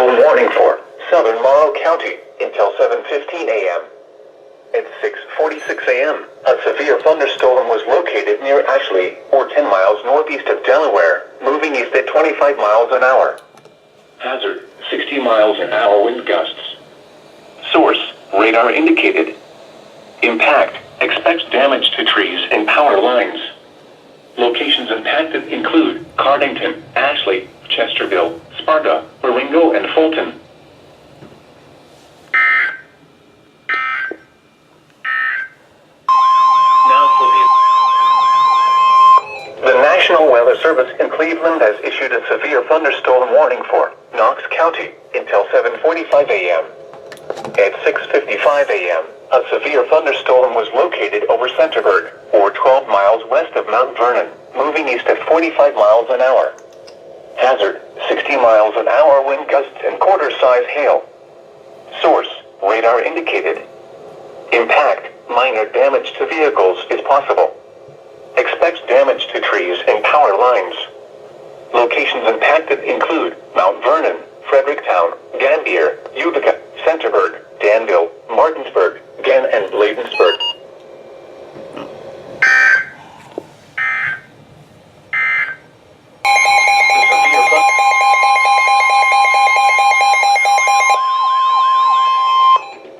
thunderstorm warning for southern Morrow County until 7:15 a.m. At 6:46 a.m., a severe thunderstorm was located near Ashley, or 10 miles northeast of Delaware, moving east at 25 miles an hour. Hazard, 60 miles an hour wind gusts. Source, radar indicated. Impact, expects damage to trees and power lines. Locations impacted include Cardington, Ashley, Chesterville, Sparta, Baringo, and Fulton. The National Weather Service in Cleveland has issued a severe thunderstorm warning for Knox County until 7:45 a.m. At 6:55 a.m., a severe thunderstorm was located over Centerburg, or 12 miles west of Mount Vernon, moving east at 45 miles an hour. Hazard, 60 miles an hour wind gusts and quarter-size hail. Source, radar indicated. Impact, minor damage to vehicles is possible. Expects damage to trees and power lines. Locations impacted include Mount Vernon, Fredericktown, Gambier, Utica, Centerburg, Danville, Martinsburg, Gann, and Bladensburg.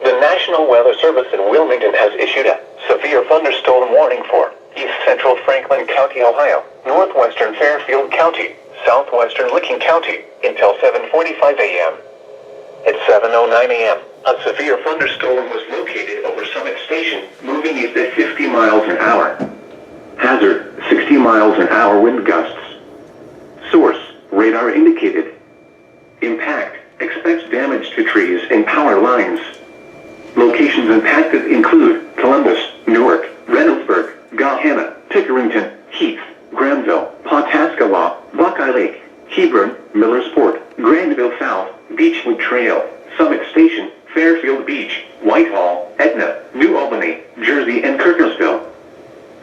The National Weather Service in Wilmington has issued a severe thunderstorm warning for East Central Franklin County, Ohio, Northwestern Fairfield County, Southwestern Licking County, until 7:45 a.m. At 7:09 a.m., a severe thunderstorm was located over Summit Station, moving east at 50 miles an hour. Hazard, 60 miles an hour wind gusts. Source, radar indicated. Impact, expects damage to trees and power lines. Locations impacted include Columbus, Newark, Reynoldsburg, Gahanna, Pickerington, Heath, Granville, Pawhuska, Buckeye Lake, Hebron, Millersport, Grandville South, Beechwood Trail, Summit Station, Fairfield Beach, Whitehall, Etna, New Albany, Jersey, and Kirkersville.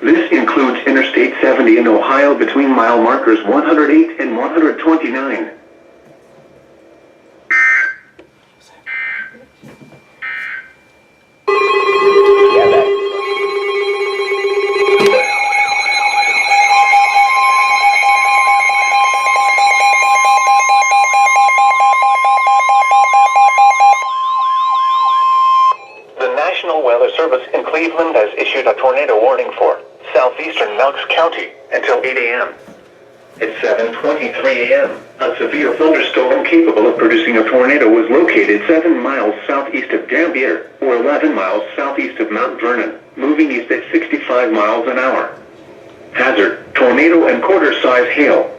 This includes Interstate 70 in Ohio between mile markers 108 and 129. Service in Cleveland has issued a tornado warning for southeastern Knox County until 8 a.m. At 7:23 a.m., a severe thunderstorm capable of producing a tornado was located 7 miles southeast of Gambier, or 11 miles southeast of Mount Vernon, moving east at 65 miles an hour. Hazard, tornado and quarter-size hail.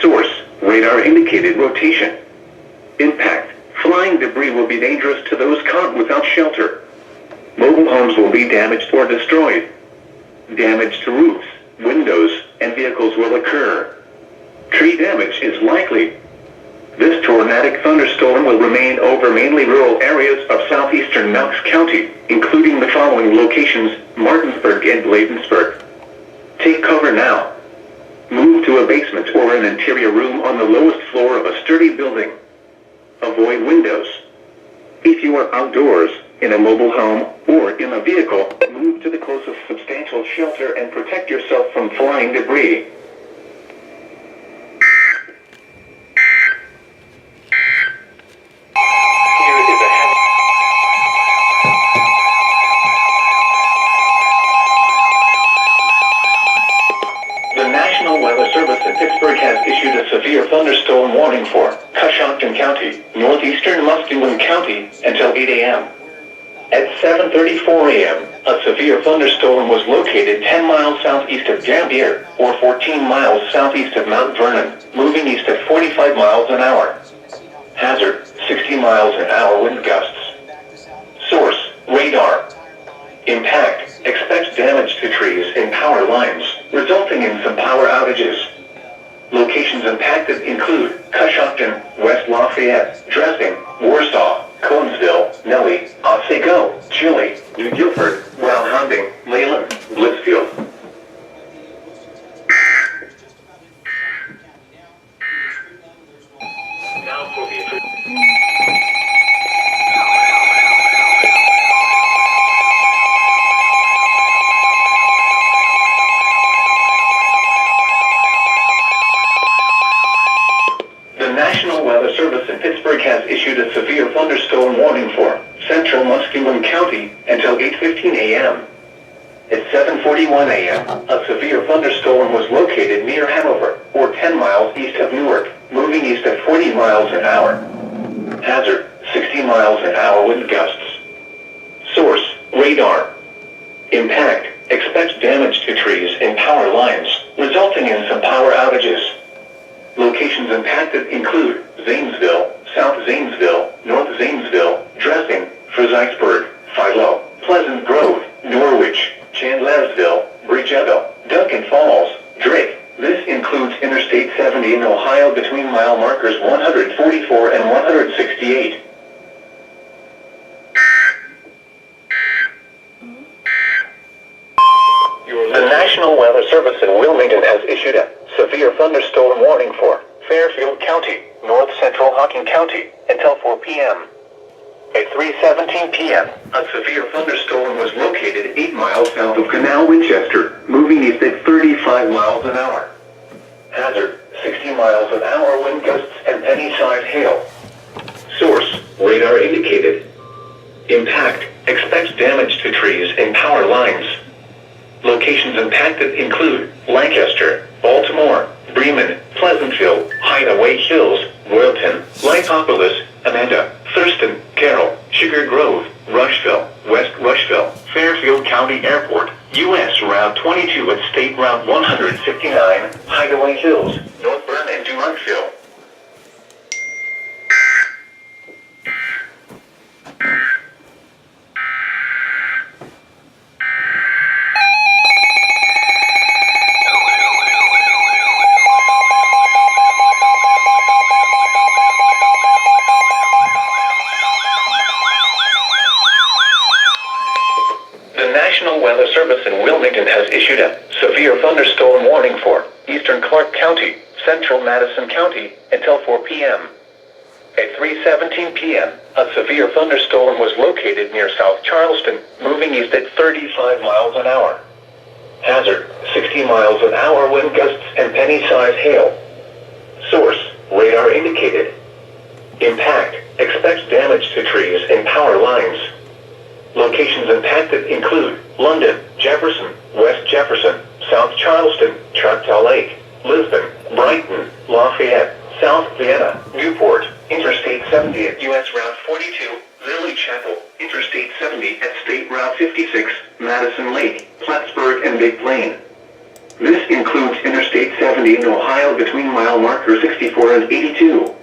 Source, radar indicated rotation. Impact, flying debris will be dangerous to those caught without shelter. Mobile homes will be damaged or destroyed. Damage to roofs, windows, and vehicles will occur. Tree damage is likely. This tornadic thunderstorm will remain over mainly rural areas of southeastern Knox County, including the following locations: Martinsburg and Bladensburg. Take cover now. Move to a basement or an interior room on the lowest floor of a sturdy building. Avoid windows. If you are outdoors, in a mobile home, or in a vehicle, move to the closest substantial shelter and protect yourself from flying debris. The National Weather Service in Pittsburgh has issued a severe thunderstorm warning for Coshocton County, northeastern Muskegon County, until 8 a.m. At 7:34 a.m., a severe thunderstorm was located 10 miles southeast of Gambier, or 14 miles southeast of Mount Vernon, moving east at 45 miles an hour. Hazard, 60 miles an hour wind gusts. Source, radar. Impact, expects damage to trees and power lines, resulting in some power outages. Locations impacted include Coshocton, West Lafayette, Dresden, Warsaw, Conesville, Nellie, Otsego, Chile, New Guilford, Roundhounding, Leyland, Blissfield. Now for the has issued a severe thunderstorm warning for central Muskegon County until 8:15 a.m. At 7:41 a.m., a severe thunderstorm was located near Hanover, or 10 miles east of Newark, moving east at 40 miles an hour. Hazard, 60 miles an hour wind gusts. Source, radar. Impact, expect damage to trees and power lines, resulting in some power outages. Locations impacted include Zanesville, South Zanesville, North Zanesville, Dressing, Fredericksburg, Philo, Pleasant Grove, Norwich, Chandlersville, Bridgetto, Duncan Falls, Drake. This includes Interstate 70 in Ohio between mile markers 144 and 168. The National Weather Service in Wilmington has issued a severe thunderstorm warning for Fairfield County, North Central Hocking County, until 4 p.m. At 3:17 p.m., a severe thunderstorm was located 8 miles south of Canal Winchester, moving east at 35 miles an hour. Hazard, 60 miles an hour wind gusts and penny-sized hail. Source, radar indicated. Impact, expect damage to trees and power lines. Locations impacted include Lancaster, Baltimore, Bremen, Pleasantville, Hideaway Hills, Royalton, Lycopolis, Amanda, Thurston, Carroll, Sugar Grove, Rushville, West Rushville, Fairfield County Airport, U.S. Route 22 and State Route 159, Hideaway Hills, North Bern and Durantville. Weather Service in Wilmington has issued a severe thunderstorm warning for eastern Clark County, central Madison County, until 4 p.m. At 3:17 p.m., a severe thunderstorm was located near South Charleston, moving east at 35 miles an hour. Hazard, 60 miles an hour wind gusts and penny-sized hail. Source, radar indicated. Impact, expect damage to trees and power lines. Locations impacted include London, Jefferson, West Jefferson, South Charleston, Choctaw Lake, Lisbon, Brighton, Lafayette, South Vienna, Newport, Interstate 70 at U.S. Route 42, Lily Chapel, Interstate 70 at State Route 56, Madison Lake, Plattsburgh and Big Plain. This includes Interstate 70 in Ohio between mile marker 64 and 82.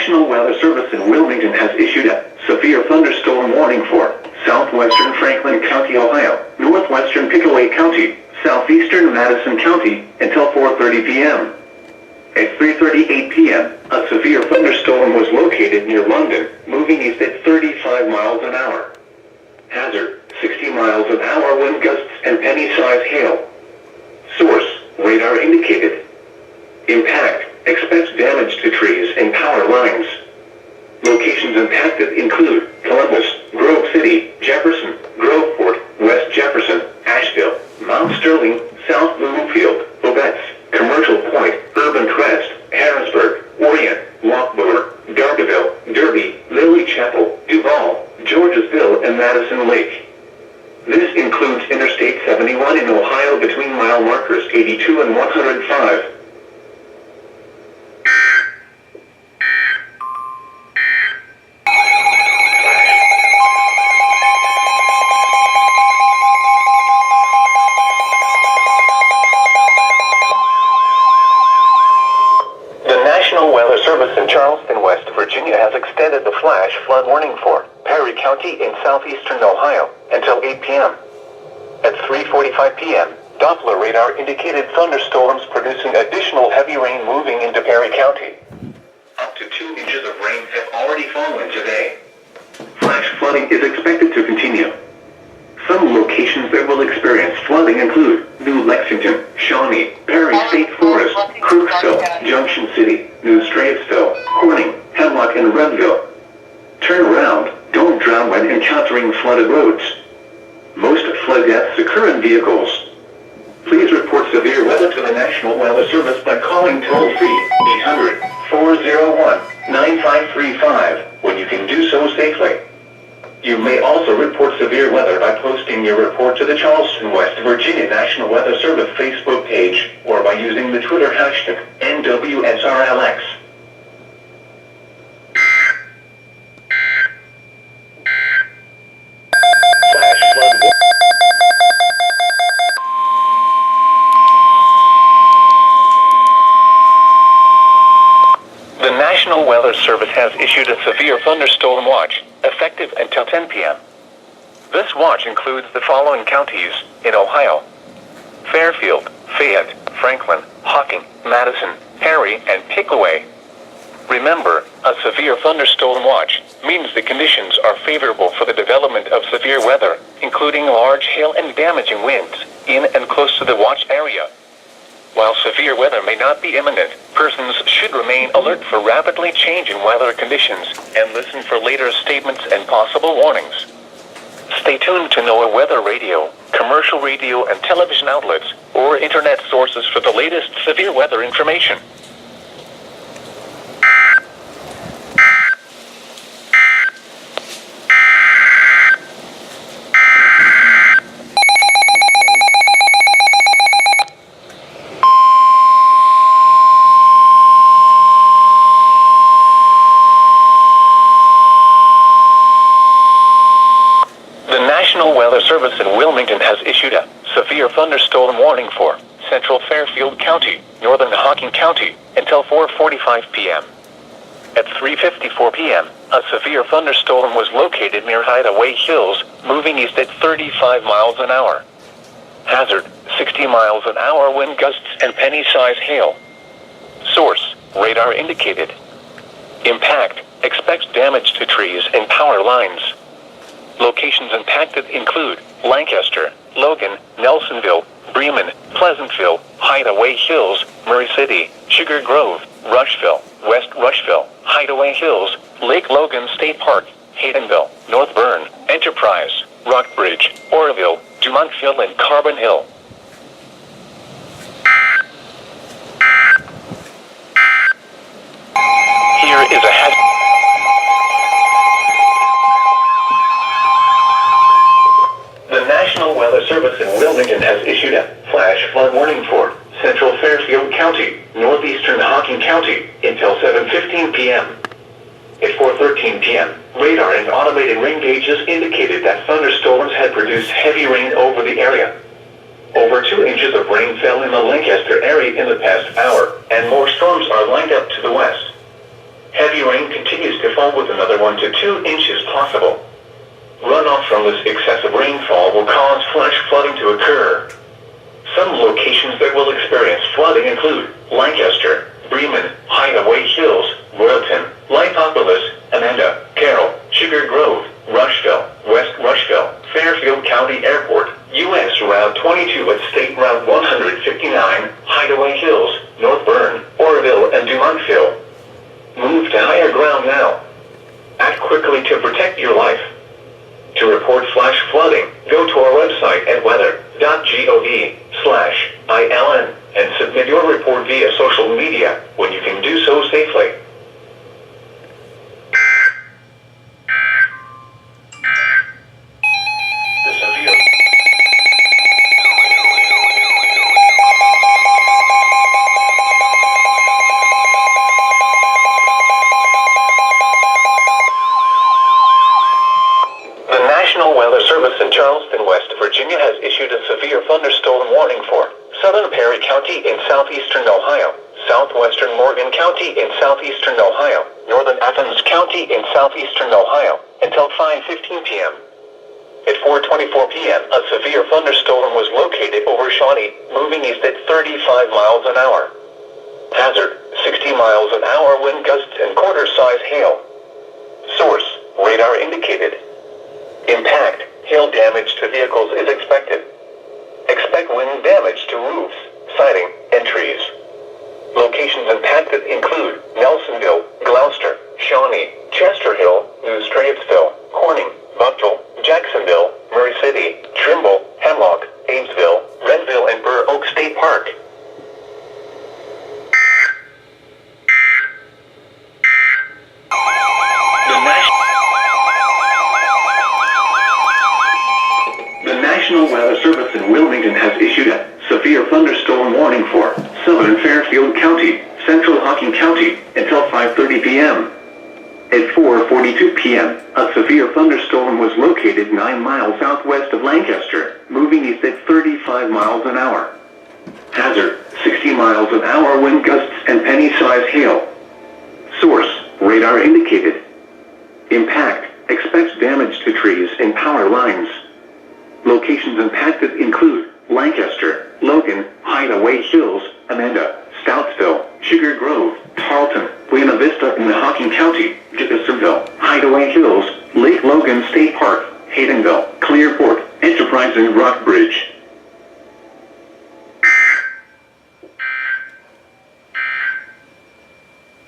Weather Service in Wilmington has issued a severe thunderstorm warning for southwestern Franklin County, Ohio, northwestern Pickaway County, southeastern Madison County, until 4:30 p.m. At 3:38 p.m., a severe thunderstorm was located near London, moving east at 35 miles an hour. Hazard, 60 miles an hour wind gusts and penny-sized hail. Source, radar indicated. Impact, expect damage to trees and power lines. Locations impacted include Columbus, Grove City, Jefferson, Groveport, West Jefferson, Asheville, Mount Sterling, South Bloomfield, Bobetz, Commercial Point, Urban Crest, Harrisburg, Orient, Lockbower, Dargaville, Derby, Lily Chapel, Duval, Georgesville, and Madison Lake. This includes Interstate 71 in Ohio between mile markers 82 and 105. Weather Service in Charleston, West Virginia has extended the flash flood warning for Perry County in southeastern Ohio until 8 p.m. At 3:45 p.m., Doppler radar indicated thunderstorms producing additional heavy rain moving into Perry County. Up to 2 inches of rain have already fallen today. Flash flooding is expected to continue. Some locations locations that will experience flooding include New Lexington, Shawnee, Perry State Forest, Crooksville, Junction City, New Straitsville, Corning, Hemlock, and Redville. Turn around, don't drown when encountering flooded roads. Most flood deaths occur in vehicles. Please report severe weather to the National Weather Service by calling toll-free 800-401-9535 when you can do so safely. You may also report severe weather by posting your report to the Charleston, West Virginia National Weather Service Facebook page or by using the Twitter hashtag NWSRLX. Flash flood. The National Weather Service has issued a severe thunderstorm watch, effective until 10 p.m. This watch includes the following counties in Ohio: Fairfield, Fayette, Franklin, Hocking, Madison, Perry, and Pickaway. Remember, a severe thunderstorm watch means the conditions are favorable for the development of severe weather, including large hail and damaging winds, in and close to the watch area. While severe weather may not be imminent, persons should remain alert for rapidly changing weather conditions and listen for later statements and possible warnings. Stay tuned to NOAA weather radio, commercial radio and television outlets, or internet sources for the latest severe weather information. The National Weather Service in Wilmington has issued a severe thunderstorm warning for central Fairfield County, northern Hocking County, until 4:45 p.m. At 3:54 p.m., a severe thunderstorm was located near Hideaway Hills, moving east at 35 miles an hour. Hazard, 60 miles an hour wind gusts and penny-size hail. Source, radar indicated. Impact, expects damage to trees and power lines. Locations impacted include Lancaster, Logan, Nelsonville, Bremen, Pleasantville, Hideaway Hills, Murray City, Sugar Grove, Rushville, West Rushville, Hideaway Hills, Lake Logan State Park, Haydenville, North Bern, Enterprise, Rockbridge, Oroville, Dumontville, and Carbon Hill. Here is a hazard. The National Weather Service in Wilmington has issued a flash flood warning for central Fairfield County, northeastern Hocking County, until 7:15 p.m. At 4:13 p.m., radar and automated rain gauges indicated that thunderstorms had produced heavy rain over the area. Over 2 inches of rain fell in the Lancaster area in the past hour, and more storms are lined up to the west. Heavy rain continues to fall with another 1 to 2 inches possible. Runoff from this excessive rainfall will cause flash flooding to occur. Some locations that will experience flooding include Lancaster, Bremen, Hideaway Hills, Royalton, Lithopolis, Amanda, Carroll, Sugar Grove, Rushville, West Rushville, Fairfield County Airport, U.S. Route 22 at State Route 159, Hideaway Hills, North Bern, Oroville, and Dumontville. Move to higher ground now. Act quickly to protect your life. To report flash flooding, go to our website at weather.gov/ILN and submit your report via social media when you can do so safely. The National Weather Service in Charleston, West Virginia has issued a severe thunderstorm warning for southern Perry County in southeastern Ohio, southwestern Morgan County in southeastern Ohio, northern Athens County in southeastern Ohio, until 5:15 p.m. At 4:24 p.m., a severe thunderstorm was located over Shawnee, moving east at 35 miles an hour. Hazard, 60 miles an hour wind gusts and quarter-size hail. Source, radar indicated. Impact, hail damage. damage to vehicles is expected. Expect wind damage to roofs, siding, and trees. Locations impacted include Nelsonville, Gloucester, Shawnee, Chester Hill, New Strabesville, Corning, Buckle, Jacksonville, Murray City, Trimble, Hemlock, Amesville, Renville, and Burr Oak State Park. The National Weather Service in Wilmington has issued a severe thunderstorm warning for southern Fairfield County, central Hocking County, until 5:30 p.m. At 4:42 p.m., a severe thunderstorm was located 9 miles southwest of Lancaster, moving east at 35 miles an hour. Hazard, 60 miles an hour wind gusts and penny-sized hail. Source, radar indicated. Impact, expects damage to trees and power lines. Locations impacted include Lancaster, Logan, Hideaway Hills, Amanda, Stoutsville, Sugar Grove, Tarleton, Buena Vista in Hocking County, Jeffersonville, Hideaway Hills, Lake Logan State Park, Haydenville, Clearport, Enterprise, and Rockbridge.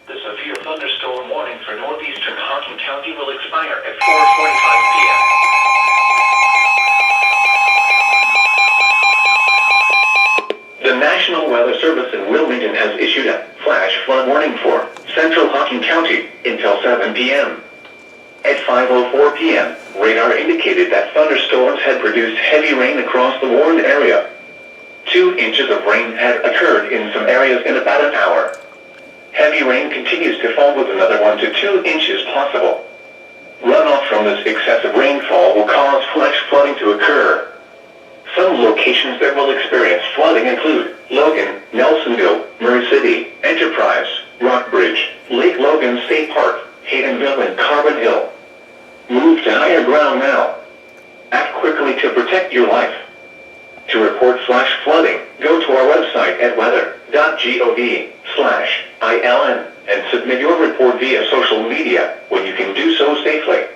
The severe thunderstorm warning for northeastern Hocking County will expire at 4:45 p.m. The National Weather Service in Wilmington has issued a flash flood warning for central Hocking County until 7 p.m. At 5:04 p.m., radar indicated that thunderstorms had produced heavy rain across the warned area. 2 inches of rain had occurred in some areas in about an hour. Heavy rain continues to fall with another 1 to 2 inches possible. Runoff from this excessive rainfall will cause flash flooding to occur. Some locations that will experience flooding include Logan, Nelsonville, Murray City, Enterprise, Rockbridge, Lake Logan State Park, Haydenville, and Carbon Hill. Move to higher ground now. Act quickly to protect your life. To report flash flooding, go to our website at weather.gov/ILN and submit your report via social media when you can do so safely.